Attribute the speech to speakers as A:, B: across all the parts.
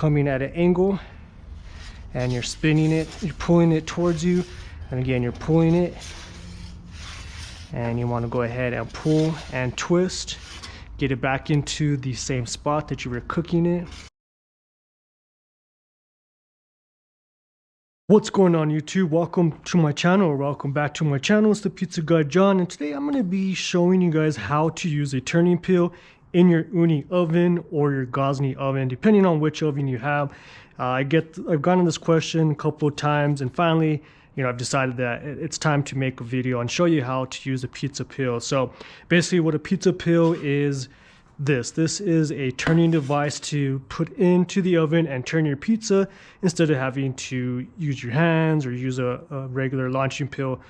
A: coming at an angle, and you're spinning it, you're pulling it towards you, and again you're pulling it, and you want to go ahead and pull and twist, get it back into the same spot that you were cooking it. What's going on, YouTube? Welcome to my channel, or welcome back to my channel. It's the Pizza Guy John, and today I'm going to be showing you guys how to use a turning peel in your Ooni oven or your Gozney oven, depending on which oven you have. I've gotten this question a couple of times, and finally, I've decided that it's time to make a video and show you how to use a pizza peel. So basically what a pizza peel is, this is a turning device to put into the oven and turn your pizza instead of having to use your hands or use a regular launching peel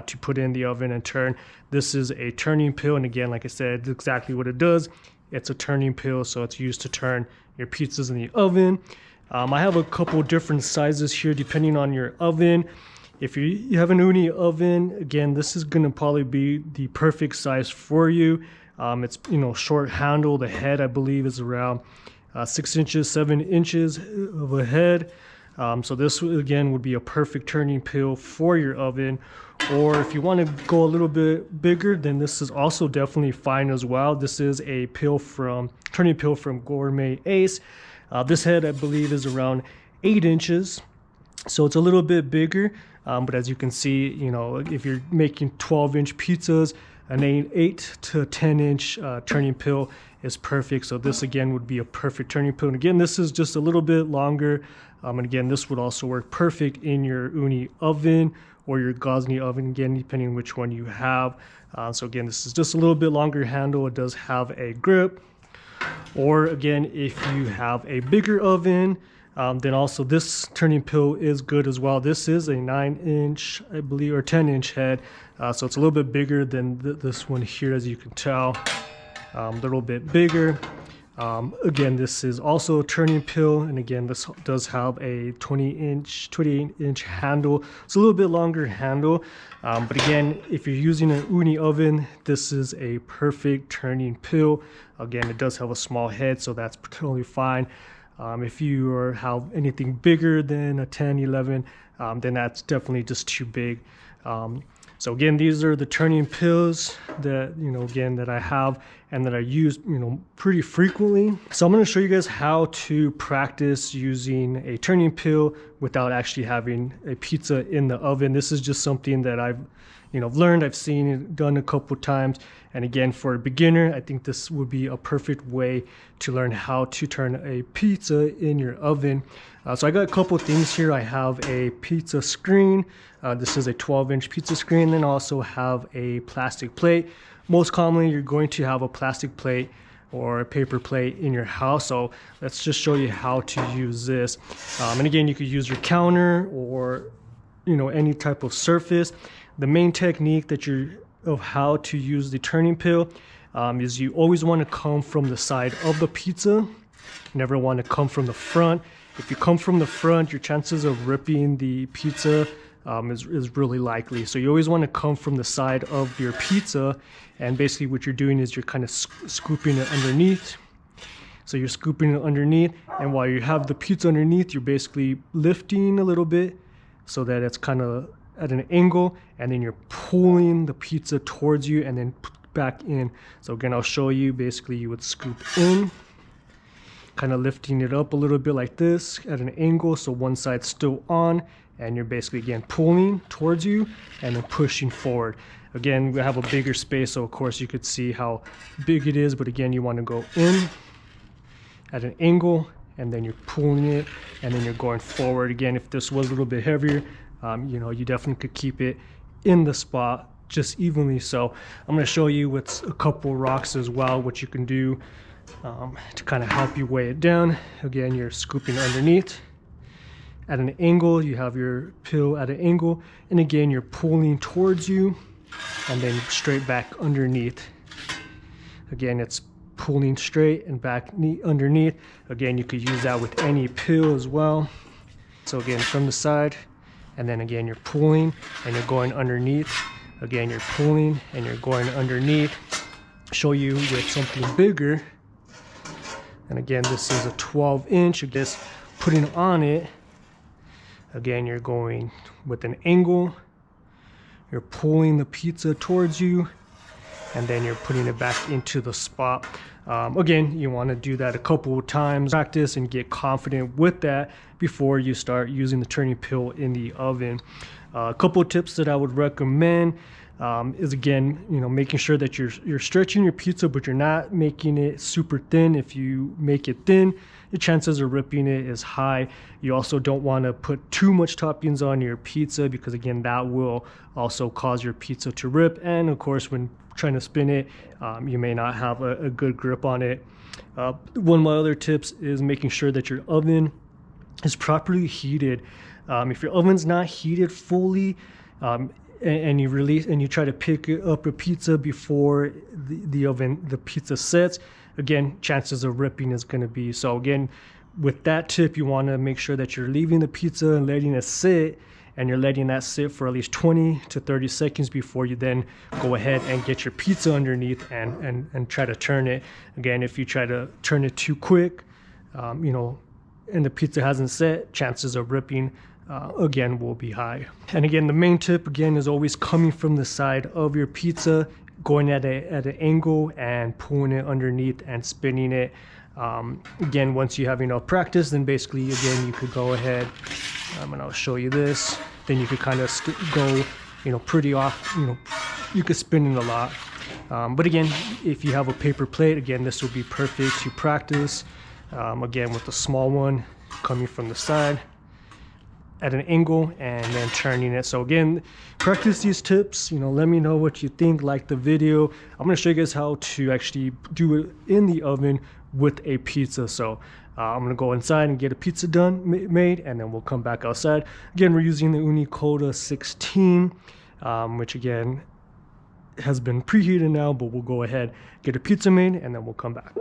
A: to put in the oven and turn. This is a turning peel, and again, like I said, exactly what it does. It's a turning peel, so it's used to turn your pizzas in the oven. I have a couple different sizes here depending on your oven. If you have an Ooni oven, again, this is going to probably be the perfect size for you. It's short handle. The head, I believe, is around 6 inches, 7 inches of a head. So this again would be a perfect turning peel for your oven. Or if you want to go a little bit bigger, then this is also definitely fine as well. This is a turning peel from Gourmet Ace. This head, I believe, is around 8 inches. So it's a little bit bigger. But as you can see, if you're making 12-inch pizzas, an 8 to 10-inch turning peel is perfect. So this again would be a perfect turning peel. And again, this is just a little bit longer. And again, this would also work perfect in your Ooni oven or your Gozney oven, again, depending on which one you have. So again, this is just a little bit longer handle. It does have a grip. Or again, if you have a bigger oven, then also this turning peel is good as well. This is a 9-inch, I believe, or 10-inch head. So it's a little bit bigger than this one here, as you can tell. A little bit bigger. Again, this is also a turning peel, and again, this does have a 28-inch handle. It's a little bit longer handle, but again, if you're using an Ooni oven, this is a perfect turning peel. Again, it does have a small head, so that's totally fine. If you have anything bigger than a 10, 11, then that's definitely just too big. So again, these are the turning peels that, again, that I have and that I use, pretty frequently. So I'm going to show you guys how to practice using a turning peel without actually having a pizza in the oven. This is just something that I've learned. I've seen it done a couple times. And again, for a beginner, I think this would be a perfect way to learn how to turn a pizza in your oven. So I got a couple things here. I have a pizza screen. This is a 12-inch pizza screen. Then I also have a plastic plate. Most commonly, you're going to have a plastic plate or a paper plate in your house. So let's just show you how to use this. And again, you could use your counter or any type of surface. The main technique of how to use the turning peel is you always want to come from the side of the pizza. You never want to come from the front. If you come from the front, your chances of ripping the pizza is really likely. So you always want to come from the side of your pizza, and basically what you're doing is you're kind of scooping it underneath. So you're scooping it underneath, and while you have the pizza underneath, you're basically lifting a little bit so that it's kind of at an angle, and then you're pulling the pizza towards you and then back in. So again, I'll show you. Basically, you would scoop in, kind of lifting it up a little bit like this at an angle, so one side's still on, and you're basically again pulling towards you and then pushing forward. Again, we have a bigger space, so of course you could see how big it is, but again, you want to go in at an angle, and then you're pulling it, and then you're going forward. Again, if this was a little bit heavier, you definitely could keep it in the spot just evenly. So I'm going to show you with a couple rocks as well what you can do to kind of help you weigh it down. Again, you're scooping underneath at an angle. You have your peel at an angle, and again, you're pulling towards you and then straight back underneath. Again, it's pulling straight and back underneath. Again, you could use that with any peel as well. So again, from the side, and then again, you're pulling and you're going underneath. Again, you're pulling and you're going underneath. Show you with something bigger. And again, this is a 12-inch. This putting on it, again, you're going with an angle, you're pulling the pizza towards you, and then you're putting it back into the spot. Again, you want to do that a couple of times, practice and get confident with that before you start using the turning peel in the oven. A couple of tips that I would recommend is, again, making sure that you're stretching your pizza, but you're not making it super thin. If you make it thin, the chances of ripping it is high. You also don't want to put too much toppings on your pizza, because again, that will also cause your pizza to rip. And of course, when trying to spin it, you may not have a good grip on it. One of my other tips is making sure that your oven is properly heated. If your oven's not heated fully, and you try to pick up a pizza before the pizza sets, again, chances of ripping is going to be. So again, with that tip, you want to make sure that you're leaving the pizza and letting it sit, and you're letting that sit for at least 20 to 30 seconds before you then go ahead and get your pizza underneath and try to turn it. Again, if you try to turn it too quick, and the pizza hasn't set, chances of ripping again will be high. And again, the main tip again is always coming from the side of your pizza, going at an angle and pulling it underneath and spinning it. Again, once you have enough practice, then basically again you could go ahead, and I'll show you this. Then you could kind of go, pretty off. You could spin it a lot. But again, if you have a paper plate, again, this will be perfect to practice. Again, with the small one coming from the side at an angle and then turning it. So again, practice these tips. Let me know what you think. Like the video. I'm going to show you guys how to actually do it in the oven with a pizza. So I'm going to go inside and get a pizza made, and then we'll come back outside. Again, we're using the Ooni Koda 16, which again has been preheated now, but we'll go ahead, get a pizza made, and then we'll come back.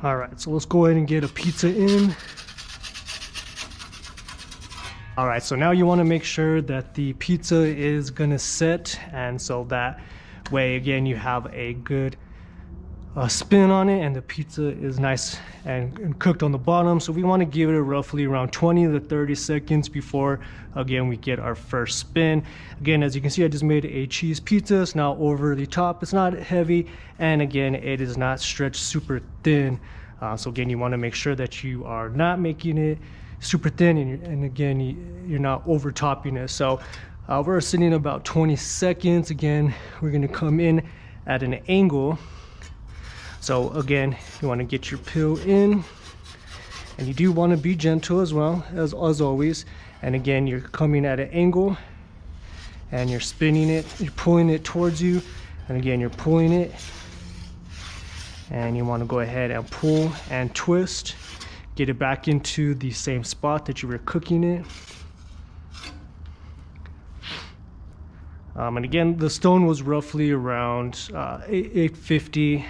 A: All right, so let's go ahead and get a pizza in. All right, so now you want to make sure that the pizza is gonna set, and so that way again you have a good spin on it, and the pizza is nice and cooked on the bottom. So we want to give it roughly around 20 to 30 seconds before again we get our first spin. Again, as you can see, I just made a cheese pizza. It's now over the top, it's not heavy, and again it is not stretched super thin. So again, you want to make sure that you are not making it super thin, and again you're not over topping it. So we're sitting about 20 seconds. Again, we're going to come in at an angle. So again, you want to get your pill in, and you do want to be gentle as well as always. And again, you're coming at an angle and you're spinning it, you're pulling it towards you, and again you're pulling it, and you want to go ahead and pull and twist, get it back into the same spot that you were cooking it. And again, the stone was roughly around 850.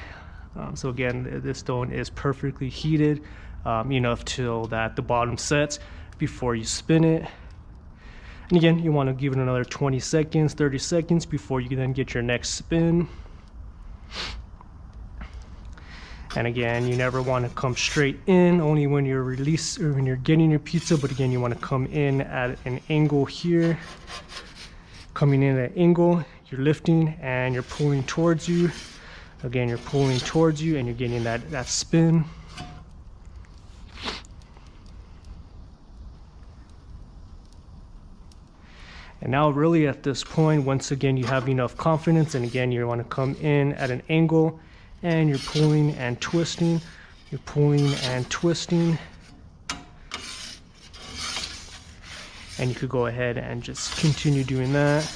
A: So again, this stone is perfectly heated enough till that the bottom sets before you spin it. And again, you want to give it another 20 seconds, 30 seconds before you can then get your next spin. And again, you never want to come straight in, only when you're when you're getting your pizza. But again, you want to come in at an angle here. Coming in at an angle, you're lifting and you're pulling towards you. Again, you're pulling towards you and you're getting that spin. And now really at this point, once again, you have enough confidence, and again, you want to come in at an angle and you're pulling and twisting. You're pulling and twisting. And you could go ahead and just continue doing that.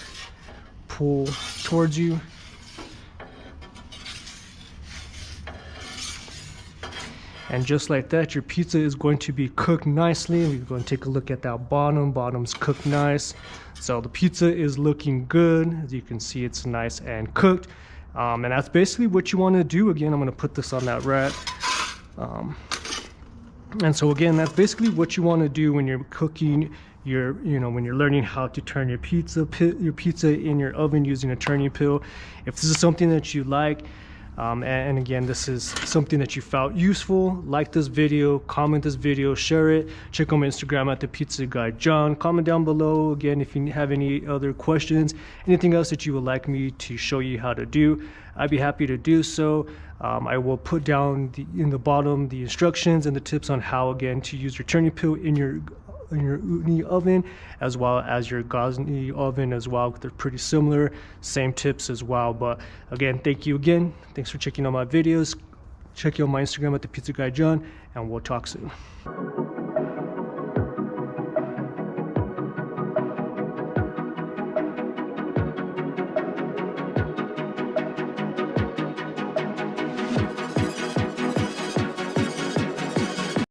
A: Pull towards you. And just like that, your pizza is going to be cooked nicely. We're going to take a look at that bottom. Bottom's cooked nice. So the pizza is looking good. As you can see, it's nice and cooked. And that's basically what you want to do. Again, I'm going to put this on that rack. And so again, that's basically what you want to do when you're cooking when you're learning how to turn your pizza in your oven using a turning pill. If this is something that you like, and again, this is something that you found useful, like this video, comment this video, share it, check out my Instagram at the Pizza Guy John. Comment down below again if you have any other questions, anything else that you would like me to show you how to do. I'd be happy to do so. I will put down in the bottom the instructions and the tips on how again to use your turning pill in your Ooni oven, as well as your Gozney oven as well. They're pretty similar, same tips as well. But again, thank you again. Thanks for checking out my videos. Check out my Instagram at the Pizza Guy John, and we'll talk soon.